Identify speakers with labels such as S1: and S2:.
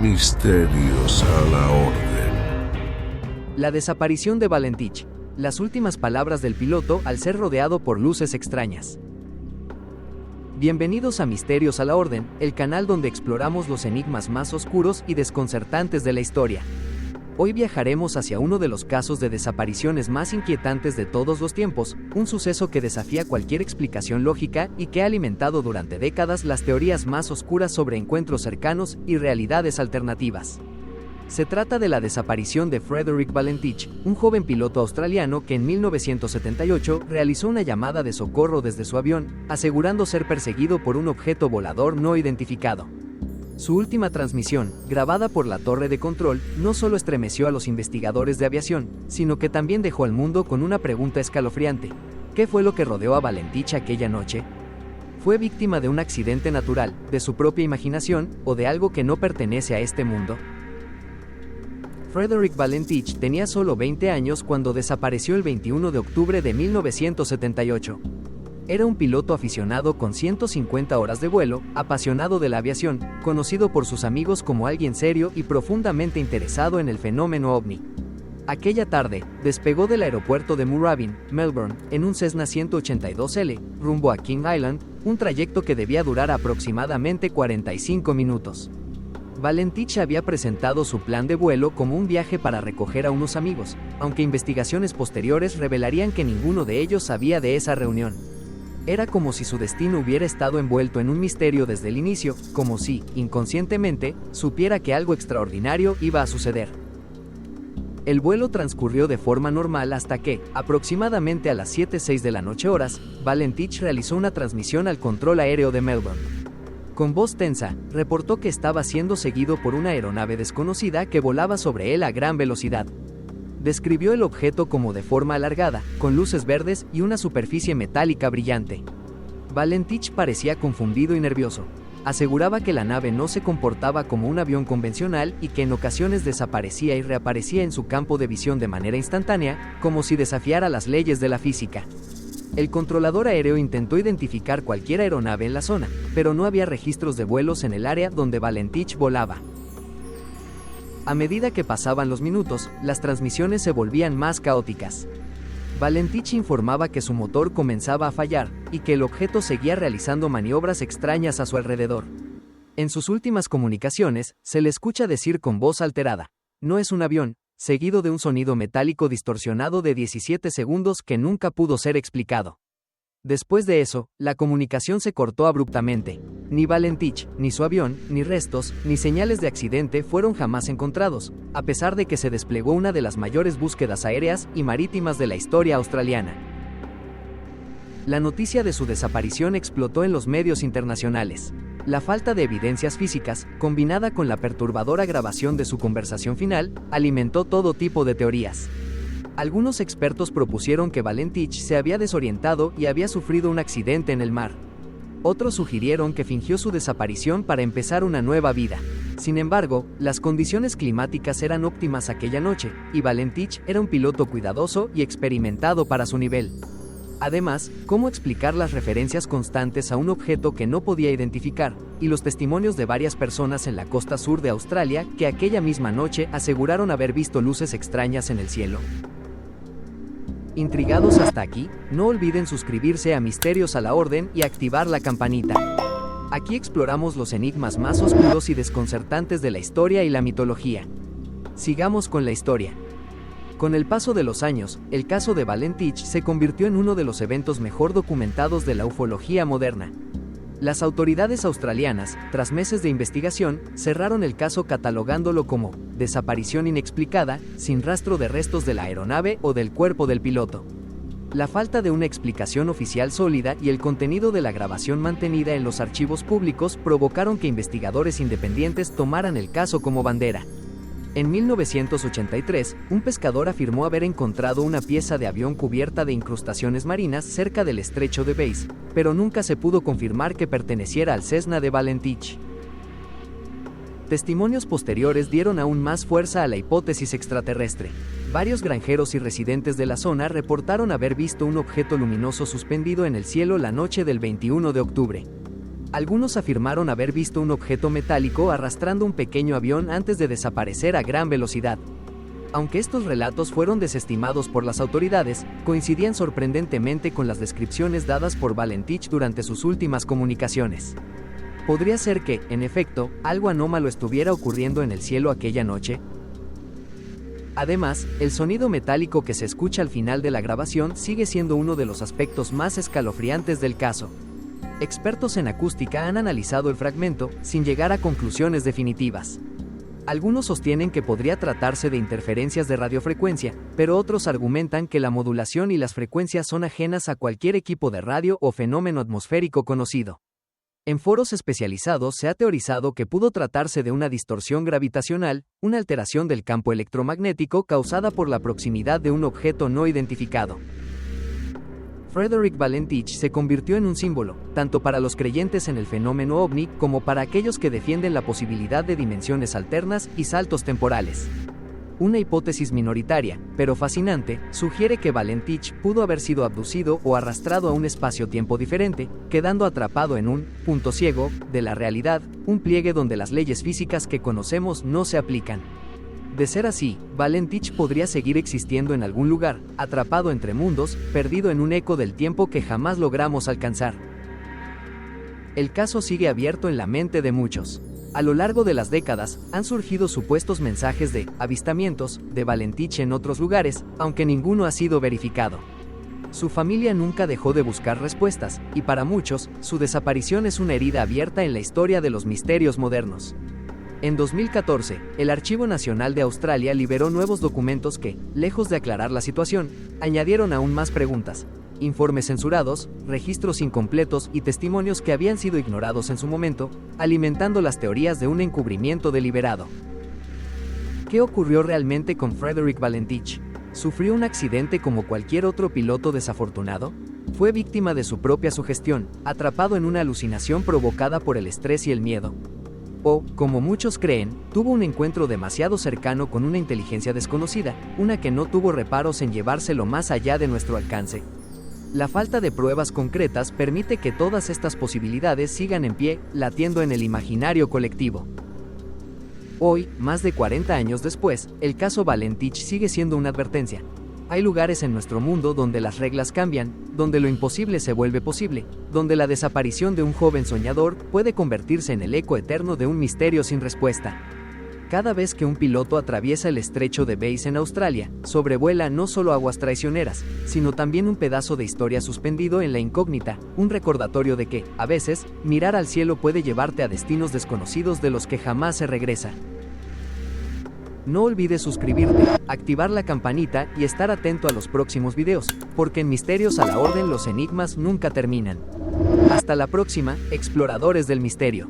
S1: Misterios a la orden.
S2: La desaparición de Valentich. Las últimas palabras del piloto al ser rodeado por luces extrañas. Bienvenidos a Misterios a la Orden, el canal donde exploramos los enigmas más oscuros y desconcertantes de la historia. Hoy viajaremos hacia uno de los casos de desapariciones más inquietantes de todos los tiempos, un suceso que desafía cualquier explicación lógica y que ha alimentado durante décadas las teorías más oscuras sobre encuentros cercanos y realidades alternativas. Se trata de la desaparición de Frederick Valentich, un joven piloto australiano que en 1978 realizó una llamada de socorro desde su avión, asegurando ser perseguido por un objeto volador no identificado. Su última transmisión, grabada por la torre de control, no solo estremeció a los investigadores de aviación, sino que también dejó al mundo con una pregunta escalofriante. ¿Qué fue lo que rodeó a Valentich aquella noche? ¿Fue víctima de un accidente natural, de su propia imaginación, o de algo que no pertenece a este mundo? Frederick Valentich tenía solo 20 años cuando desapareció el 21 de octubre de 1978. Era un piloto aficionado con 150 horas de vuelo, apasionado de la aviación, conocido por sus amigos como alguien serio y profundamente interesado en el fenómeno ovni. Aquella tarde, despegó del aeropuerto de Moorabbin, Melbourne, en un Cessna 182L, rumbo a King Island, un trayecto que debía durar aproximadamente 45 minutos. Valentich había presentado su plan de vuelo como un viaje para recoger a unos amigos, aunque investigaciones posteriores revelarían que ninguno de ellos sabía de esa reunión. Era como si su destino hubiera estado envuelto en un misterio desde el inicio, como si, inconscientemente, supiera que algo extraordinario iba a suceder. El vuelo transcurrió de forma normal hasta que, aproximadamente a las 7:06 de la noche horas, Valentich realizó una transmisión al control aéreo de Melbourne. Con voz tensa, reportó que estaba siendo seguido por una aeronave desconocida que volaba sobre él a gran velocidad. Describió el objeto como de forma alargada, con luces verdes y una superficie metálica brillante. Valentich parecía confundido y nervioso. Aseguraba que la nave no se comportaba como un avión convencional y que en ocasiones desaparecía y reaparecía en su campo de visión de manera instantánea, como si desafiara las leyes de la física. El controlador aéreo intentó identificar cualquier aeronave en la zona, pero no había registros de vuelos en el área donde Valentich volaba. A medida que pasaban los minutos, las transmisiones se volvían más caóticas. Valentich informaba que su motor comenzaba a fallar y que el objeto seguía realizando maniobras extrañas a su alrededor. En sus últimas comunicaciones, se le escucha decir con voz alterada: "No es un avión", seguido de un sonido metálico distorsionado de 17 segundos que nunca pudo ser explicado. Después de eso, la comunicación se cortó abruptamente. Ni Valentich, ni su avión, ni restos, ni señales de accidente fueron jamás encontrados, a pesar de que se desplegó una de las mayores búsquedas aéreas y marítimas de la historia australiana. La noticia de su desaparición explotó en los medios internacionales. La falta de evidencias físicas, combinada con la perturbadora grabación de su conversación final, alimentó todo tipo de teorías. Algunos expertos propusieron que Valentich se había desorientado y había sufrido un accidente en el mar. Otros sugirieron que fingió su desaparición para empezar una nueva vida. Sin embargo, las condiciones climáticas eran óptimas aquella noche, y Valentich era un piloto cuidadoso y experimentado para su nivel. Además, ¿cómo explicar las referencias constantes a un objeto que no podía identificar, y los testimonios de varias personas en la costa sur de Australia que aquella misma noche aseguraron haber visto luces extrañas en el cielo? ¿Intrigados hasta aquí? No olviden suscribirse a Misterios a la Orden y activar la campanita. Aquí exploramos los enigmas más oscuros y desconcertantes de la historia y la mitología. Sigamos con la historia. Con el paso de los años, el caso de Valentich se convirtió en uno de los eventos mejor documentados de la ufología moderna. Las autoridades australianas, tras meses de investigación, cerraron el caso catalogándolo como desaparición inexplicada, sin rastro de restos de la aeronave o del cuerpo del piloto. La falta de una explicación oficial sólida y el contenido de la grabación mantenida en los archivos públicos provocaron que investigadores independientes tomaran el caso como bandera. En 1983, un pescador afirmó haber encontrado una pieza de avión cubierta de incrustaciones marinas cerca del estrecho de Bass, pero nunca se pudo confirmar que perteneciera al Cessna de Valentich. Testimonios posteriores dieron aún más fuerza a la hipótesis extraterrestre. Varios granjeros y residentes de la zona reportaron haber visto un objeto luminoso suspendido en el cielo la noche del 21 de octubre. Algunos afirmaron haber visto un objeto metálico arrastrando un pequeño avión antes de desaparecer a gran velocidad. Aunque estos relatos fueron desestimados por las autoridades, coincidían sorprendentemente con las descripciones dadas por Valentich durante sus últimas comunicaciones. ¿Podría ser que, en efecto, algo anómalo estuviera ocurriendo en el cielo aquella noche? Además, el sonido metálico que se escucha al final de la grabación sigue siendo uno de los aspectos más escalofriantes del caso. Expertos en acústica han analizado el fragmento, sin llegar a conclusiones definitivas. Algunos sostienen que podría tratarse de interferencias de radiofrecuencia, pero otros argumentan que la modulación y las frecuencias son ajenas a cualquier equipo de radio o fenómeno atmosférico conocido. En foros especializados se ha teorizado que pudo tratarse de una distorsión gravitacional, una alteración del campo electromagnético causada por la proximidad de un objeto no identificado. Frederick Valentich se convirtió en un símbolo, tanto para los creyentes en el fenómeno ovni como para aquellos que defienden la posibilidad de dimensiones alternas y saltos temporales. Una hipótesis minoritaria, pero fascinante, sugiere que Valentich pudo haber sido abducido o arrastrado a un espacio-tiempo diferente, quedando atrapado en un punto ciego de la realidad, un pliegue donde las leyes físicas que conocemos no se aplican. De ser así, Valentich podría seguir existiendo en algún lugar, atrapado entre mundos, perdido en un eco del tiempo que jamás logramos alcanzar. El caso sigue abierto en la mente de muchos. A lo largo de las décadas, han surgido supuestos mensajes de avistamientos de Valentich en otros lugares, aunque ninguno ha sido verificado. Su familia nunca dejó de buscar respuestas, y para muchos, su desaparición es una herida abierta en la historia de los misterios modernos. En 2014, el Archivo Nacional de Australia liberó nuevos documentos que, lejos de aclarar la situación, añadieron aún más preguntas, informes censurados, registros incompletos y testimonios que habían sido ignorados en su momento, alimentando las teorías de un encubrimiento deliberado. ¿Qué ocurrió realmente con Frederick Valentich? ¿Sufrió un accidente como cualquier otro piloto desafortunado? ¿Fue víctima de su propia sugestión, atrapado en una alucinación provocada por el estrés y el miedo? O, como muchos creen, tuvo un encuentro demasiado cercano con una inteligencia desconocida, una que no tuvo reparos en llevárselo más allá de nuestro alcance. La falta de pruebas concretas permite que todas estas posibilidades sigan en pie, latiendo en el imaginario colectivo. Hoy, más de 40 años después, el caso Valentich sigue siendo una advertencia. Hay lugares en nuestro mundo donde las reglas cambian, donde lo imposible se vuelve posible, donde la desaparición de un joven soñador puede convertirse en el eco eterno de un misterio sin respuesta. Cada vez que un piloto atraviesa el estrecho de Bass en Australia, sobrevuela no solo aguas traicioneras, sino también un pedazo de historia suspendido en la incógnita, un recordatorio de que, a veces, mirar al cielo puede llevarte a destinos desconocidos de los que jamás se regresa. No olvides suscribirte, activar la campanita y estar atento a los próximos videos, porque en Misterios a la Orden los enigmas nunca terminan. Hasta la próxima, exploradores del misterio.